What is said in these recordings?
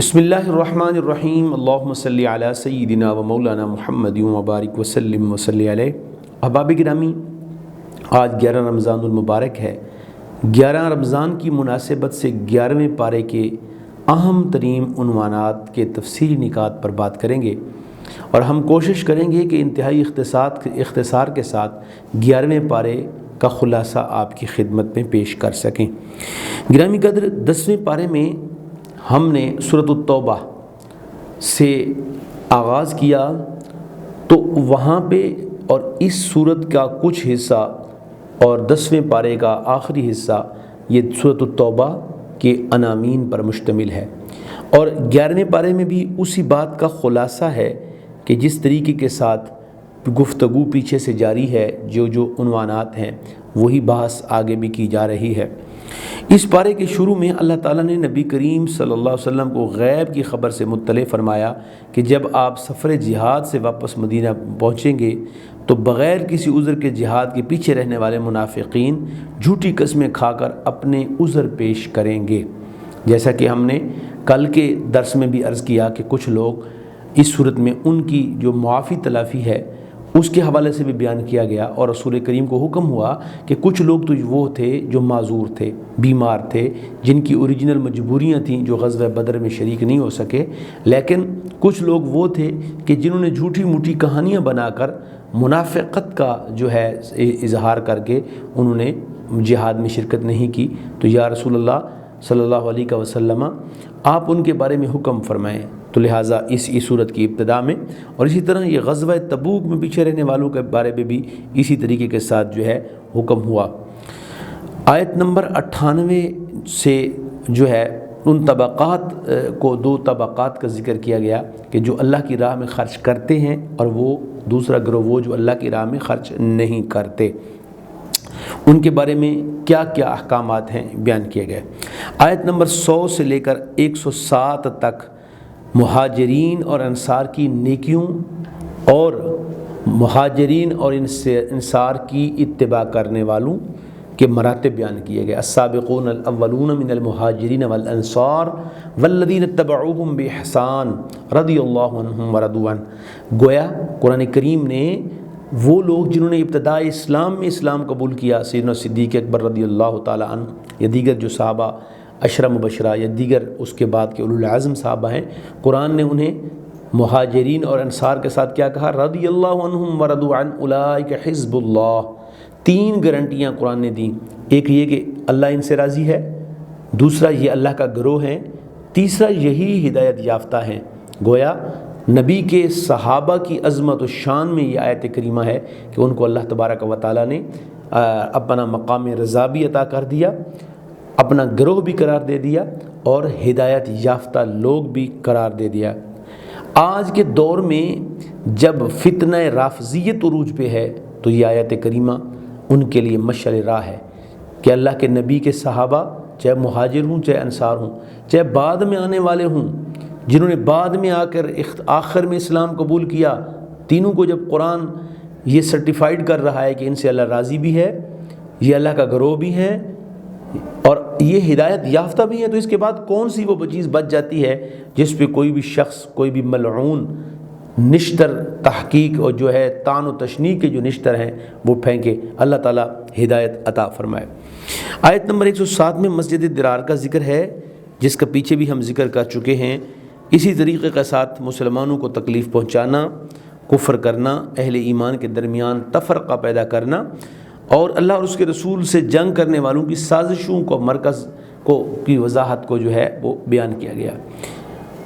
بسم اللہ الرحمن الرحیم اللہم صلی علی سیدنا و مولانا محمد وبارک وسلم وصلی علیہ۔ احباب گرامی، آج 11 رمضان المبارک ہے۔ 11 رمضان کی مناسبت سے 11ویں پارے کے اہم ترین عنوانات کے تفصیلی نکات پر بات کریں گے، اور ہم کوشش کریں گے کہ انتہائی اختصار کے ساتھ 11ویں پارے کا خلاصہ آپ کی خدمت میں پیش کر سکیں۔ گرامی قدر، 10ویں پارے میں ہم نے سورۃ التوبہ سے آغاز کیا، تو وہاں پہ اور اس سورت کا کچھ حصہ اور 10ویں پارے کا آخری حصہ یہ سورۃ التوبہ کے عناوین پر مشتمل ہے، اور 11ویں پارے میں بھی اسی بات کا خلاصہ ہے کہ جس طریقے کے ساتھ گفتگو پیچھے سے جاری ہے، جو عنوانات ہیں وہی بحث آگے بھی کی جا رہی ہے۔ اس پارے کے شروع میں اللہ تعالیٰ نے نبی کریم صلی اللہ علیہ وسلم کو غیب کی خبر سے مطلع فرمایا کہ جب آپ سفر جہاد سے واپس مدینہ پہنچیں گے تو بغیر کسی عذر کے جہاد کے پیچھے رہنے والے منافقین جھوٹی قسمیں کھا کر اپنے عذر پیش کریں گے۔ جیسا کہ ہم نے کل کے درس میں بھی عرض کیا کہ کچھ لوگ اس صورت میں ان کی جو معافی تلافی ہے اس کے حوالے سے بھی بیان کیا گیا، اور رسول کریم کو حکم ہوا کہ کچھ لوگ تو وہ تھے جو معذور تھے، بیمار تھے، جن کی اوریجنل مجبوریاں تھیں، جو غزوہ بدر میں شریک نہیں ہو سکے، لیکن کچھ لوگ وہ تھے کہ جنہوں نے جھوٹی موٹی کہانیاں بنا کر منافقت کا جو ہے اظہار کر کے انہوں نے جہاد میں شرکت نہیں کی۔ تو یا رسول اللہ صلی اللہ علیہ وسلم، آپ ان کے بارے میں حکم فرمائیں۔ تو لہٰذا اس صورت کی ابتدا میں، اور اسی طرح یہ غزوہ تبوک میں پیچھے رہنے والوں کے بارے میں بھی اسی طریقے کے ساتھ جو ہے حکم ہوا۔ آیت نمبر 98 سے جو ہے ان طبقات کو، 2 طبقات کا ذکر کیا گیا کہ جو اللہ کی راہ میں خرچ کرتے ہیں، اور وہ دوسرا گروہ وہ جو اللہ کی راہ میں خرچ نہیں کرتے، ان کے بارے میں کیا کیا احکامات ہیں بیان کیے گئے۔ آیت نمبر 100 سے لے کر 107 تک مہاجرین اور انصار کی نیکیوں اور مہاجرین اور انصار کی اتباع کرنے والوں کے مراتب بیان کیے گئے۔ السابقون الاولون من المہاجرین والانصار والذین اتبعوہم باحسان رضی اللہ عنہم ورضوا عنہ۔ گویا قرآن کریم نے وہ لوگ جنہوں نے ابتداء اسلام میں اسلام قبول کیا، سیدنا صدیق اکبر رضی اللہ تعالی عنہ یا دیگر جو صحابہ عشرہ مبشرہ یا دیگر اس کے بعد کے اولو العزم صحابہ ہیں، قرآن نے انہیں مہاجرین اور انصار کے ساتھ کیا کہا؟ رضی اللہ عنہم ورضوا عنہ اولئک حزب اللہ۔ 3 گارنٹیاں قرآن نے دیں، ایک یہ کہ اللہ ان سے راضی ہے، دوسرا یہ اللہ کا گروہ ہے، تیسرا یہی ہدایت یافتہ ہیں۔ گویا نبی کے صحابہ کی عظمت و شان میں یہ آیت کریمہ ہے کہ ان کو اللہ تبارک و تعالیٰ نے اپنا مقام رضا بھی عطا کر دیا، اپنا گروہ بھی قرار دے دیا، اور ہدایت یافتہ لوگ بھی قرار دے دیا۔ آج کے دور میں جب فتنہ رافضیت عروج پہ ہے تو یہ آیت کریمہ ان کے لیے مشعل راہ ہے کہ اللہ کے نبی کے صحابہ، چاہے مہاجر ہوں چاہے انصار ہوں، چاہے بعد میں آنے والے ہوں، جنہوں نے بعد میں آ کر آخر میں اسلام قبول کیا، تینوں کو جب قرآن یہ سرٹیفائیڈ کر رہا ہے کہ ان سے اللہ راضی بھی ہے، یہ اللہ کا گروہ بھی ہے، اور یہ ہدایت یافتہ بھی ہے، تو اس کے بعد کون سی وہ چیز بچ جاتی ہے جس پہ کوئی بھی شخص، کوئی بھی ملعون نشتر تحقیق اور جو ہے طعن و تشنیع کے جو نشتر ہیں وہ پھینکے؟ اللہ تعالیٰ ہدایت عطا فرمائے۔ آیت نمبر 107 میں مسجد درار کا ذکر ہے، جس کا پیچھے بھی ہم ذکر کر چکے ہیں۔ اسی طریقے کے ساتھ مسلمانوں کو تکلیف پہنچانا، کفر کرنا، اہل ایمان کے درمیان تفرقہ پیدا کرنا، اور اللہ اور اس کے رسول سے جنگ کرنے والوں کی سازشوں کو، مرکز کو کی وضاحت کو جو ہے وہ بیان کیا گیا۔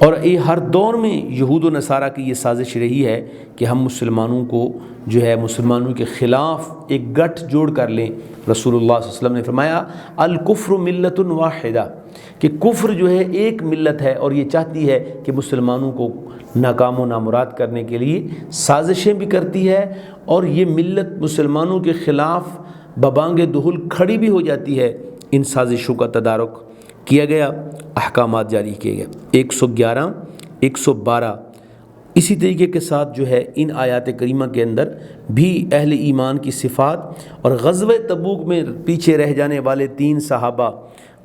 اور یہ ہر دور میں یہود و نصارہ کی یہ سازش رہی ہے کہ ہم مسلمانوں کو جو ہے مسلمانوں کے خلاف ایک گٹھ جوڑ کر لیں۔ رسول اللہ صلی اللہ علیہ وسلم نے فرمایا الکفر ملت واحدہ، کہ کفر جو ہے ایک ملت ہے، اور یہ چاہتی ہے کہ مسلمانوں کو ناکام و نامراد کرنے کے لیے سازشیں بھی کرتی ہے، اور یہ ملت مسلمانوں کے خلاف ببانگ دہل کھڑی بھی ہو جاتی ہے۔ ان سازشوں کا تدارک کیا گیا، احکامات جاری کیے گئے۔ 111 112 اسی طریقے کے ساتھ جو ہے ان آیات کریمہ کے اندر بھی اہل ایمان کی صفات، اور غزوہ تبوک میں پیچھے رہ جانے والے 3 صحابہ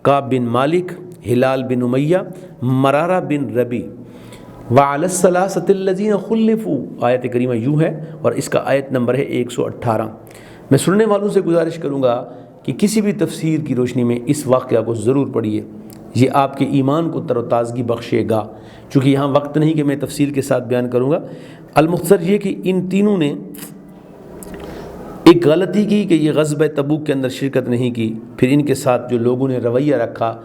کعب بن مالک، ہلال بن امیہ، مرارہ بن ربی، وعلی الثلاثۃ الذین خلفوا. آیت کریمہ یوں ہے اور اس کا آیت نمبر ہے 118. میں سننے والوں سے گزارش کروں گا کہ کسی بھی تفسیر کی روشنی میں اس واقعہ کو ضرور پڑھیے، یہ آپ کے ایمان کو تر و تازگی بخشے گا. چونکہ یہاں وقت نہیں کہ میں تفصیل کے ساتھ بیان کروں گا. المختصر یہ کہ ان تینوں نے ایک غلطی کی کہ یہ غزوہ تبوک کے اندر شرکت نہیں کی. پھر ان کے ساتھ جو لوگوں نے رویہ رکھا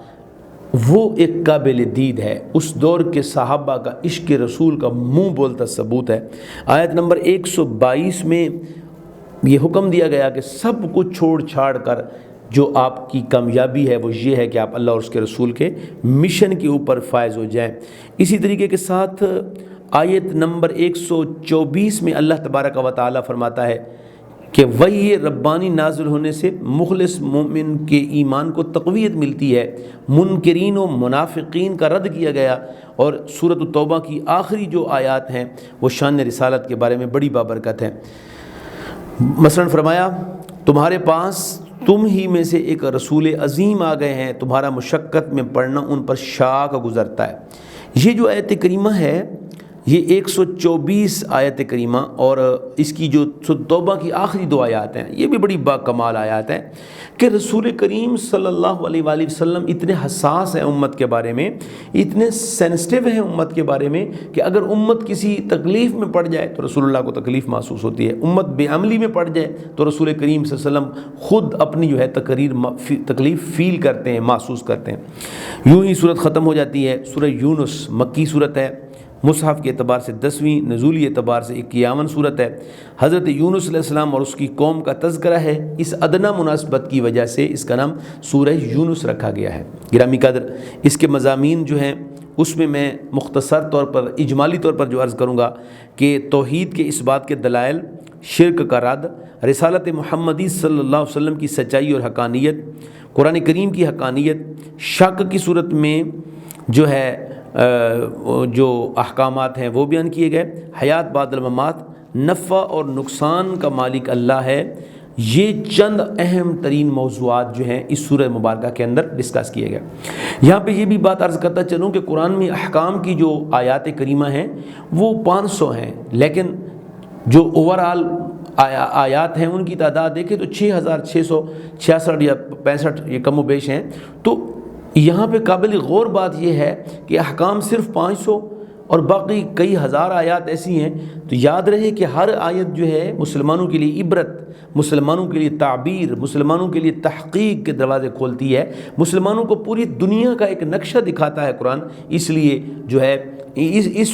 وہ ایک قابل دید ہے، اس دور کے صحابہ کا عشق رسول کا منہ بولتا ثبوت ہے. آیت نمبر 122 میں یہ حکم دیا گیا کہ سب کچھ چھوڑ چھاڑ کر جو آپ کی کامیابی ہے وہ یہ ہے کہ آپ اللہ اور اس کے رسول کے مشن کے اوپر فائز ہو جائیں. اسی طریقے کے ساتھ آیت نمبر 124 میں اللہ تبارک و تعالی فرماتا ہے کہ وحی ربانی نازل ہونے سے مخلص مومن کے ایمان کو تقویت ملتی ہے، منکرین و منافقین کا رد کیا گیا. اور سورۃ التوبہ کی آخری جو آیات ہیں وہ شان رسالت کے بارے میں بڑی بابرکت ہیں. مثلا فرمایا تمہارے پاس تم ہی میں سے ایک رسول عظیم آ گئے ہیں، تمہارا مشقت میں پڑھنا ان پر شاق گزرتا ہے. یہ جو آیت کریمہ ہے یہ 124 آیت کریمہ اور اس کی جو توبہ کی آخری دو آیات ہیں یہ بھی بڑی با کمال آیات ہیں کہ رسول کریم صلی اللہ علیہ وآلہ وسلم اتنے حساس ہیں امت کے بارے میں، اتنے سینسٹیو ہیں امت کے بارے میں کہ اگر امت کسی تکلیف میں پڑ جائے تو رسول اللہ کو تکلیف محسوس ہوتی ہے، امت بے عملی میں پڑ جائے تو رسول کریم صلی اللہ علیہ وسلم خود اپنی جو ہے تکلیف فیل کرتے ہیں، محسوس کرتے ہیں. یوں ہی صورت ختم ہو جاتی ہے. سورہ یونس مکی صورت ہے، مصحف کے اعتبار سے 10ویں، نزولی اعتبار سے 51 صورت ہے. حضرت یونس علیہ السلام اور اس کی قوم کا تذکرہ ہے. اس ادنا مناسبت کی وجہ سے اس کا نام سورہ یونس رکھا گیا ہے. گرامی قدر اس کے مضامین جو ہیں اس میں مختصر طور پر اجمالی طور پر جو عرض کروں گا کہ توحید کے اس بات کے دلائل، شرک کا رد، رسالت محمدی صلی اللہ علیہ وسلم کی سچائی اور حقانیت، قرآن کریم کی حقانیت، شک کی صورت میں جو ہے جو احکامات ہیں وہ بیان کیے گئے، حیات بعد الممات، نفع اور نقصان کا مالک اللہ ہے. یہ چند اہم ترین موضوعات جو ہیں اس سورہ مبارکہ کے اندر ڈسکس کیے گئے. یہاں پہ یہ بھی بات عرض کرتا چلوں کہ قرآن میں احکام کی جو آیات کریمہ ہیں وہ 500 ہیں، لیکن جو اوورآل آیات ہیں ان کی تعداد دیکھیں تو 6666 یا 65 یہ کم و بیش ہیں. تو یہاں پہ قابل غور بات یہ ہے کہ احکام صرف 500 اور باقی کئی ہزار آیات ایسی ہیں. تو یاد رہے کہ ہر آیت جو ہے مسلمانوں کے لیے عبرت، مسلمانوں کے لیے تعبیر، مسلمانوں کے لیے تحقیق کے دروازے کھولتی ہے، مسلمانوں کو پوری دنیا کا ایک نقشہ دکھاتا ہے قرآن. اس لیے جو ہے اس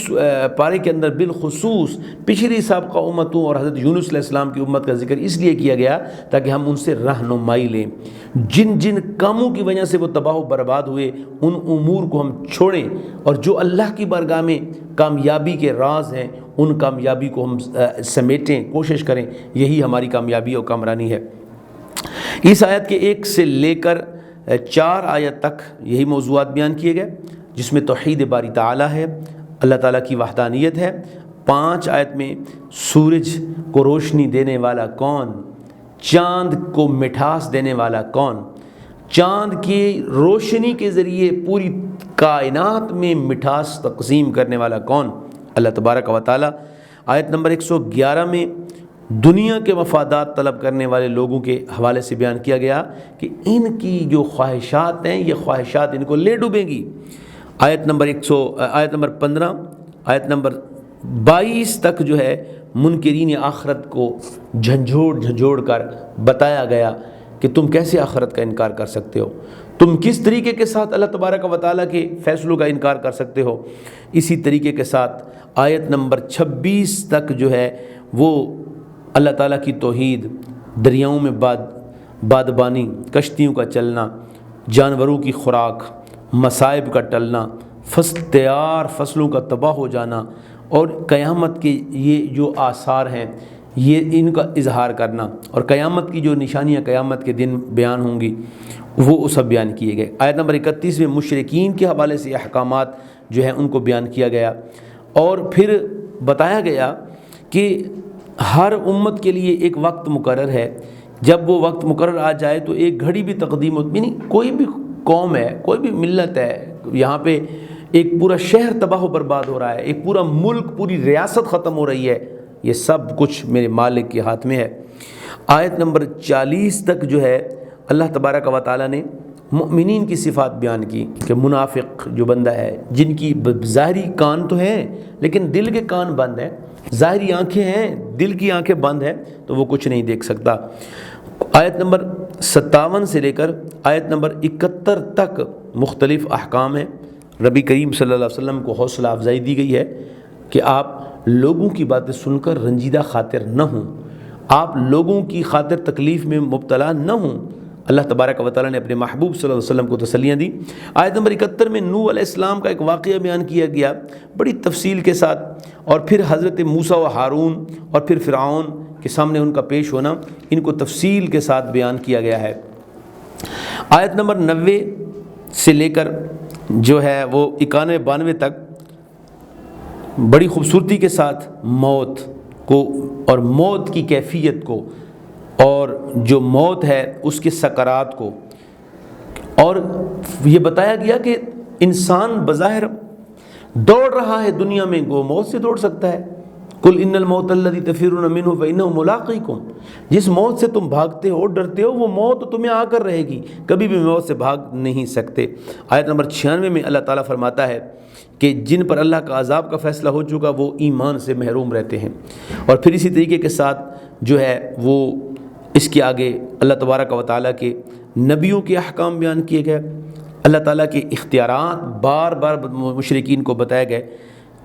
پارے کے اندر بالخصوص پچھلی سابقہ امتوں اور حضرت یونس علیہ السلام کی امت کا ذکر اس لیے کیا گیا تاکہ ہم ان سے رہنمائی لیں. جن جن کاموں کی وجہ سے وہ تباہ و برباد ہوئے ان امور کو ہم چھوڑیں، اور جو اللہ کی بارگاہ میں کامیابی کے راز ہیں ان کامیابی کو ہم سمیٹیں، کوشش کریں. یہی ہماری کامیابی اور کامرانی ہے. اس آیت کے 1 سے لے کر 4 آیت تک یہی موضوعات بیان کیے گئے، جس میں توحید باری تعالیٰ ہے، اللہ تعالیٰ کی وحدانیت ہے. 5 آیت میں سورج کو روشنی دینے والا کون، چاند کو مٹھاس دینے والا کون، چاند کی روشنی کے ذریعے پوری کائنات میں مٹھاس تقسیم کرنے والا کون، اللہ تبارک و تعالیٰ. آیت نمبر 111 میں دنیا کے مفادات طلب کرنے والے لوگوں کے حوالے سے بیان کیا گیا کہ ان کی جو خواہشات ہیں یہ خواہشات ان کو لے ڈوبیں گی. آیت نمبر 15 آیت نمبر 22 تک جو ہے منکرین آخرت کو جھنجھوڑ کر بتایا گیا کہ تم کیسے آخرت کا انکار کر سکتے ہو، تم کس طریقے کے ساتھ اللہ تبارک و تعالیٰ کے فیصلوں کا انکار کر سکتے ہو. اسی طریقے کے ساتھ آیت نمبر 26 تک جو ہے وہ اللہ تعالیٰ کی توحید، دریاؤں میں بادبانی، کشتیوں کا چلنا، جانوروں کی خوراک، مصائب کا ٹلنا، تیار فصلوں کا تباہ ہو جانا اور قیامت کے یہ جو آثار ہیں یہ ان کا اظہار کرنا، اور قیامت کی جو نشانیاں قیامت کے دن بیان ہوں گی وہ سب بیان کیے گئے. آیت نمبر 31 میں مشرکین کے حوالے سے احکامات جو ہیں ان کو بیان کیا گیا، اور پھر بتایا گیا کہ ہر امت کے لیے ایک وقت مقرر ہے. جب وہ وقت مقرر آ جائے تو ایک گھڑی بھی تقدیم ہوتی نہیں، کوئی بھی قوم ہے، کوئی بھی ملت ہے، یہاں پہ ایک پورا شہر تباہ و برباد ہو رہا ہے، ایک پورا ملک، پوری ریاست ختم ہو رہی ہے، یہ سب کچھ میرے مالک کے ہاتھ میں ہے۔ آیت نمبر 40 تک جو ہے اللہ تبارک و تعالیٰ نے مؤمنین کی صفات بیان کی کہ منافق جو بندہ ہے، جن کی ظاہری کان تو ہیں لیکن دل کے کان بند ہیں، ظاہری آنکھیں ہیں دل کی آنکھیں بند ہیں، تو وہ کچھ نہیں دیکھ سکتا۔ آیت نمبر 57 سے لے کر آیت نمبر 71 تک مختلف احکام ہیں۔ نبی کریم صلی اللہ علیہ وسلم کو حوصلہ افزائی دی گئی ہے کہ آپ لوگوں کی باتیں سن کر رنجیدہ خاطر نہ ہوں، آپ لوگوں کی خاطر تکلیف میں مبتلا نہ ہوں۔ اللہ تبارک و تعالیٰ نے اپنے محبوب صلی اللہ علیہ وسلم کو تسلیاں دی۔ آیت نمبر 71 میں نوح علیہ السلام کا ایک واقعہ بیان کیا گیا بڑی تفصیل کے ساتھ، اور پھر حضرت موسیٰ و ہارون اور پھر فرعون کے سامنے ان کا پیش ہونا، ان کو تفصیل کے ساتھ بیان کیا گیا ہے۔ آیت نمبر 90 سے لے کر جو ہے وہ 91-92 تک بڑی خوبصورتی کے ساتھ موت کو اور موت کی کیفیت کو، اور جو موت ہے اس کے سکرات کو، اور یہ بتایا گیا کہ انسان بظاہر دوڑ رہا ہے دنیا میں، وہ موت سے دوڑ سکتا ہے۔ قل ان الموت الذی تفرون منہ فانہ ملاقیکم، جس موت سے تم بھاگتے ہو ڈرتے ہو وہ موت تمہیں آ کر رہے گی، کبھی بھی موت سے بھاگ نہیں سکتے۔ آیت نمبر 96 میں اللہ تعالیٰ فرماتا ہے کہ جن پر اللہ کا عذاب کا فیصلہ ہو چکا وہ ایمان سے محروم رہتے ہیں، اور پھر اسی طریقے کے ساتھ جو ہے وہ اس کے آگے اللہ تبارک و تعالیٰ کے نبیوں کے احکام بیان کیے گئے، اللہ تعالیٰ کے اختیارات بار بار مشرکین کو بتائے گئے۔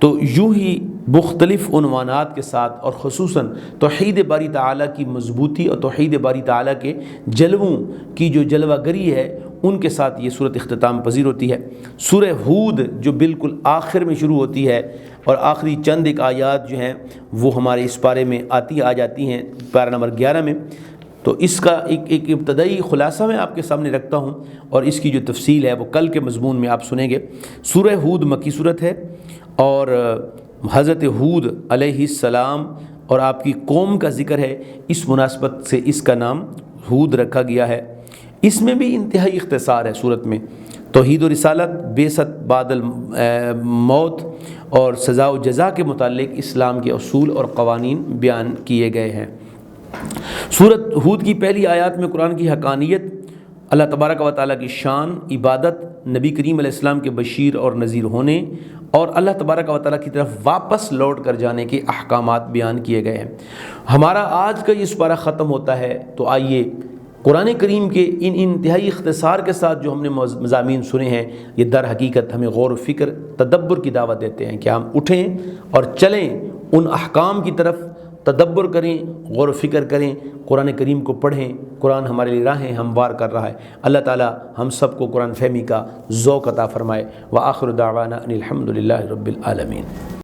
تو یوں ہی مختلف عنوانات کے ساتھ، اور خصوصاً توحید باری تعالیٰ کی مضبوطی اور توحید باری تعالیٰ کے جلووں کی جو جلوہ گری ہے ان کے ساتھ یہ صورت اختتام پذیر ہوتی ہے۔ سورہ ہود جو بالکل آخر میں شروع ہوتی ہے، اور آخری چند ایک آیات جو ہیں وہ ہمارے اس پارے میں آ جاتی ہیں پارہ نمبر 11 میں، تو اس کا ایک ابتدائی خلاصہ میں آپ کے سامنے رکھتا ہوں، اور اس کی جو تفصیل ہے وہ کل کے مضمون میں آپ سنیں گے۔ سورہ ہود مکی صورت ہے، اور حضرت ہود علیہ السلام اور آپ کی قوم کا ذکر ہے، اس مناسبت سے اس کا نام ہود رکھا گیا ہے۔ اس میں بھی انتہائی اختصار ہے صورت میں، توحید و رسالت، بعثت بعد الموت اور سزا و جزا کے متعلق اسلام کے اصول اور قوانین بیان کیے گئے ہیں۔ سورت ہود کی پہلی آیات میں قرآن کی حقانیت، اللہ تبارک و تعالیٰ کی شان، عبادت، نبی کریم علیہ السلام کے بشیر اور نذیر ہونے، اور اللہ تبارک و تعالیٰ کی طرف واپس لوٹ کر جانے کے احکامات بیان کیے گئے ہیں۔ ہمارا آج کا یہ سپارہ ختم ہوتا ہے، تو آئیے قرآن کریم کے ان انتہائی اختصار کے ساتھ جو ہم نے مضامین سنے ہیں، یہ در حقیقت ہمیں غور و فکر، تدبر کی دعوت دیتے ہیں کہ ہم اٹھیں اور چلیں ان احکام کی طرف، تدبر کریں، غور و فکر کریں، قرآن کریم کو پڑھیں۔ قرآن ہمارے لیے راہیں ہموار کر رہا ہے۔ اللہ تعالی ہم سب کو قرآن فہمی کا ذوق عطا فرمائے۔ وآخر دعوانا ان الحمد للہ رب العالمین۔